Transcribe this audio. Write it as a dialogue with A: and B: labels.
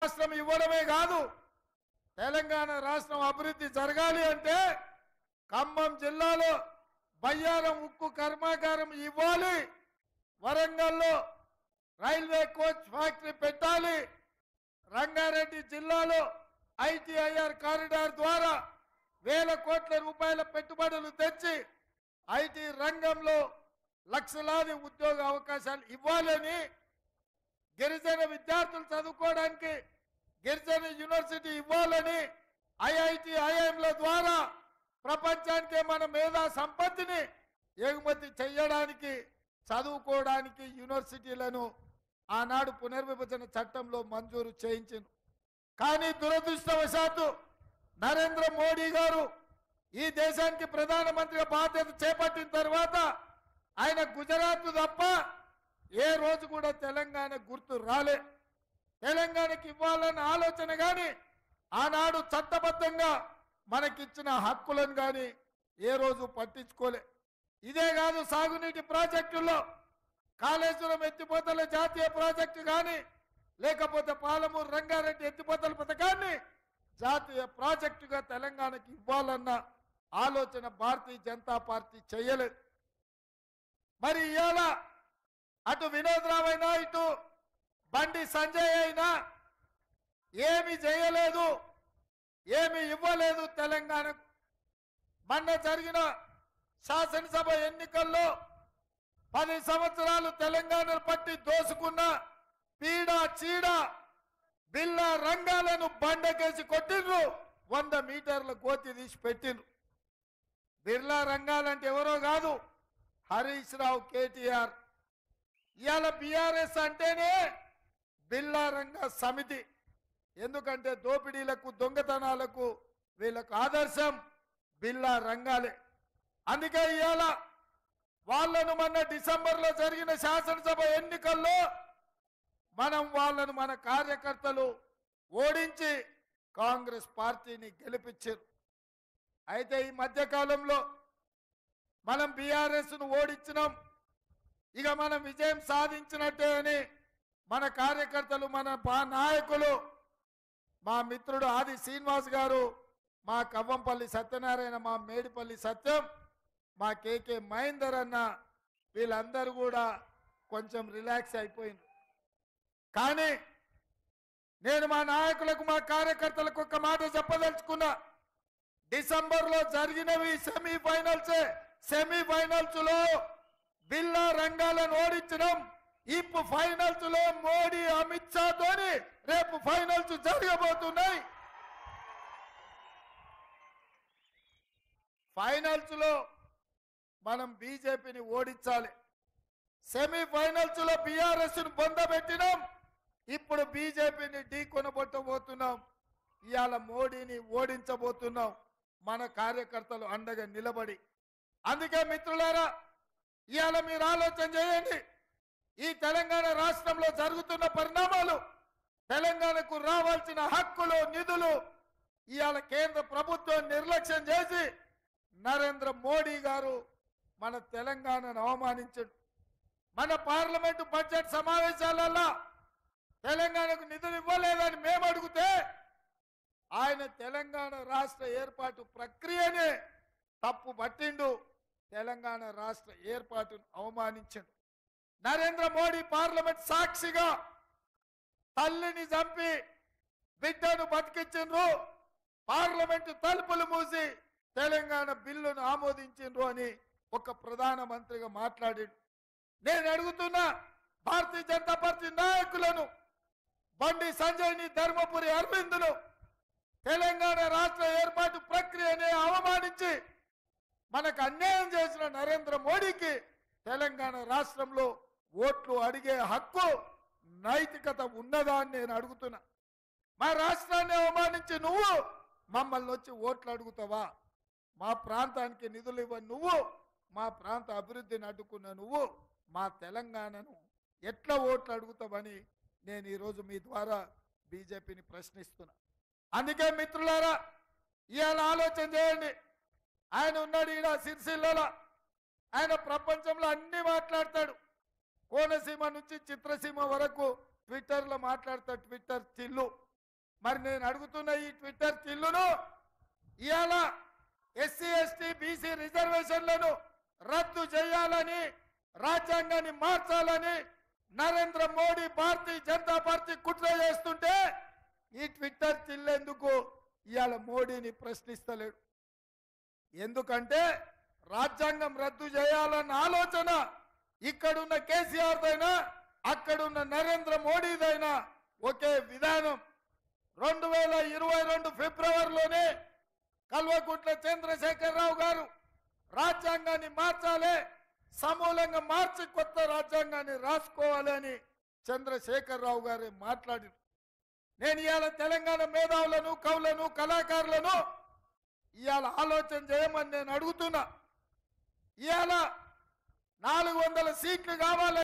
A: రాష్ట్రం ఇవ్వడమే కాదు, తెలంగాణ రాష్ట్రం అభివృద్ధి జరగాలి అంటే ఖమ్మం జిల్లాలో బయ్యారం ఉక్కు కర్మాగారం ఇవ్వాలి, వరంగల్లో రైల్వే కోచ్ ఫ్యాక్టరీ పెట్టాలి, రంగారెడ్డి జిల్లాలో ఐటీఐఆర్ కారిడార్ ద్వారా వేల కోట్ల రూపాయల పెట్టుబడులు తెచ్చి ఐటీ రంగంలో లక్షలాది ఉద్యోగ అవకాశాలు ఇవ్వాలని, గిరిజన విద్యార్థులు చదువుకోవడానికి గిరిజన యూనివర్సిటీ ఇవ్వాలని, ఐఐటి ఐఐఎంల ద్వారా ప్రపంచానికే మన మేధా సంపత్తిని ఎగుమతి చేయడానికి చదువుకోవడానికి యూనివర్సిటీలను ఆనాడు పునర్విభజన చట్టంలో మంజూరు చేయించింది. కానీ దురదృష్టవశాత్తు నరేంద్ర మోడీ గారు ఈ దేశానికి ప్రధానమంత్రిగా బాధ్యత చేపట్టిన తర్వాత ఆయన గుజరాత్ తప్ప ఏ రోజు కూడా తెలంగాణ గుర్తు రాలే. తెలంగాణకి ఇవ్వాలన్న ఆలోచన కానీ ఆనాడు చట్టబద్ధంగా మనకిచ్చిన హక్కులను కానీ ఏ రోజు పట్టించుకోలే. ఇదే కాదు, సాగునీటి ప్రాజెక్టుల్లో కాళేశ్వరం ఎత్తిపోతల జాతీయ ప్రాజెక్టు కానీ లేకపోతే పాలమూరు రంగారెడ్డి ఎత్తిపోతల పథకాన్ని జాతీయ ప్రాజెక్టుగా తెలంగాణకి ఇవ్వాలన్న ఆలోచన భారతీయ జనతా పార్టీ చేయలేదు. మరి ఇవాళ అటు వినోద్ రావు అయినా ఇటు బండి సంజయ్ అయినా ఏమి చేయలేదు, ఏమి ఇవ్వలేదు తెలంగాణకు. మొన్న జరిగిన శాసనసభ ఎన్నికల్లో 10 సంవత్సరాలు తెలంగాణను పట్టి దోసుకున్న పీడ చీడ బిల్లా రంగాలను బండకేసి కొట్టిండ్రు, 100 మీటర్ల గోతి తీసి పెట్టిండ్రు. బిర్లా రంగాలంటే ఎవరో కాదు, హరీష్ రావు, కేటీఆర్. ఇవాళ బీఆర్ఎస్ అంటేనే బిల్లా రంగ సమితి. ఎందుకంటే దోపిడీలకు దొంగతనాలకు వీళ్ళకు ఆదర్శం బిల్లా రంగాలే. అందుకే ఇవాళ వాళ్ళను మొన్న డిసెంబర్లో జరిగిన శాసనసభ ఎన్నికల్లో వాళ్ళను మన కార్యకర్తలు ఓడించి కాంగ్రెస్ పార్టీని గెలిపించారు. అయితే ఈ మధ్యకాలంలో మనం బీఆర్ఎస్ను ఓడించినాం, ఇక మనం విజయం సాధించినట్టే అని మన కార్యకర్తలు, మన నాయకులు, మా మిత్రుడు ఆది శ్రీనివాస్ గారు, మా కవ్వంపల్లి సత్యనారాయణ, మా మేడిపల్లి సత్యం, మా కేకే మహేందర్ అన్న, వీళ్ళందరూ కూడా కొంచెం రిలాక్స్ అయిపోయింది. కానీ నేను మా నాయకులకు, మా కార్యకర్తలకు ఒక మాట చెప్పదలుచుకున్నా. డిసెంబర్లో జరిగినవి సెమీఫైనల్స్ లో బిల్లా రంగాలను ఓడించడం, ఇప్పుడు ఫైనల్స్ లో మోడీ అమిత్ షా తోని రేపు ఫైనల్స్ జరగబోతున్నాయి. ఫైనల్స్ లో మనం బీజేపీని ఓడించాలి. సెమీఫైనల్స్ లో బీఆర్ఎస్ ను పొందబెట్టినాం, ఇప్పుడు బీజేపీని ఢీ కొనబొట్టబోతున్నాం. ఇవాళ మోడీని ఓడించబోతున్నాం మన కార్యకర్తలు అండగా నిలబడి. అందుకే మిత్రులారా, ఇవాళ మీరు ఆలోచన చేయండి. ఈ తెలంగాణ రాష్ట్రంలో జరుగుతున్న పరిణామాలు, తెలంగాణకు రావాల్సిన హక్కులు, నిధులు ఇవాళ కేంద్ర ప్రభుత్వం నిర్లక్ష్యం చేసి నరేంద్ర మోడీ గారు మన తెలంగాణను అవమానించాడు. మన పార్లమెంటు బడ్జెట్ సమావేశాలలో తెలంగాణకు నిధులు ఇవ్వలేదని మేము అడిగితే ఆయన తెలంగాణ రాష్ట్ర ఏర్పాటు ప్రక్రియనే తప్పు పట్టిండు, తెలంగాణ రాష్ట్ర ఏర్పాటును అవమానించాడు. నరేంద్ర మోడీ పార్లమెంట్ సాక్షిగా తల్లిని చంపి బిడ్డను బతికించిండ్రు, పార్లమెంటు తలుపులు మూసి తెలంగాణ బిల్లును ఆమోదించిండ్రు అని ఒక ప్రధానమంత్రిగా మాట్లాడాడు. నేను అడుగుతున్నా భారతీయ జనతా పార్టీ నాయకులను, బండి సంజయ్ని, ధర్మపురి అరవింద్ను తెలంగాణ రాష్ట్ర ఏర్పాటు ప్రక్రియనే అవమానించి మనకు అన్యాయం చేసిన నరేంద్ర మోడీకి తెలంగాణ రాష్ట్రంలో ఓట్లు అడిగే హక్కు, నైతికత ఉన్నదా అని నేను అడుగుతున్నా. మా రాష్ట్రాన్ని అవమానించి నువ్వు మమ్మల్ని వచ్చి ఓట్లు అడుగుతావా? మా ప్రాంతానికి నిధులు ఇవ్వని నువ్వు, మా ప్రాంత అభివృద్ధిని అడ్డుకున్న నువ్వు మా తెలంగాణను ఎట్లా ఓట్లు అడుగుతావని నేను ఈరోజు మీ ద్వారా బీజేపీని ప్రశ్నిస్తున్నా. అందుకే మిత్రులారా, ఇవాళ ఆలోచన చేయండి. ఆయన ఉన్నాడు ఈడ సిరిసిల్లలో, ఆయన ప్రపంచంలో అన్ని మాట్లాడతాడు. కోనసీమ నుంచి చిత్రసీమ వరకు ట్విట్టర్లో మాట్లాడతాడు, ట్విట్టర్ చిల్లు. మరి నేను అడుగుతున్న ఈ ట్విట్టర్ చిల్లును ఇవాళ ఎస్సీ ఎస్టీ బీసీ రిజర్వేషన్లను రద్దు చేయాలని రాజ్యాంగాన్ని మార్చాలని నరేంద్ర మోడీ భారతీయ జనతా పార్టీ కుట్ర చేస్తుంటే ఈ ట్విట్టర్ చిల్లెందుకు ఇవాళ మోడీని ప్రశ్నిస్తలేడు? ఎందుకంటే రాజ్యాంగం రద్దు చేయాలన్న ఆలోచన ఇక్కడున్న కేసీఆర్దైనా అక్కడున్న నరేంద్ర మోడీదైనా ఒకే విధానం. 2022 ఫిబ్రవరిలోనే కల్వకుంట్ల చంద్రశేఖరరావు గారు రాజ్యాంగాన్ని మార్చాలి, సమూలంగా మార్చి కొత్త రాజ్యాంగాన్ని రాసుకోవాలని చంద్రశేఖరరావు గారే మాట్లాడారు. నేను ఇవాళ తెలంగాణ మేధావులను, కవులను, కళాకారులను ఇవాళ ఆలోచన చేయమని నేను అడుగుతున్నా. ఇవాళ 400 సీట్లు కావాలి.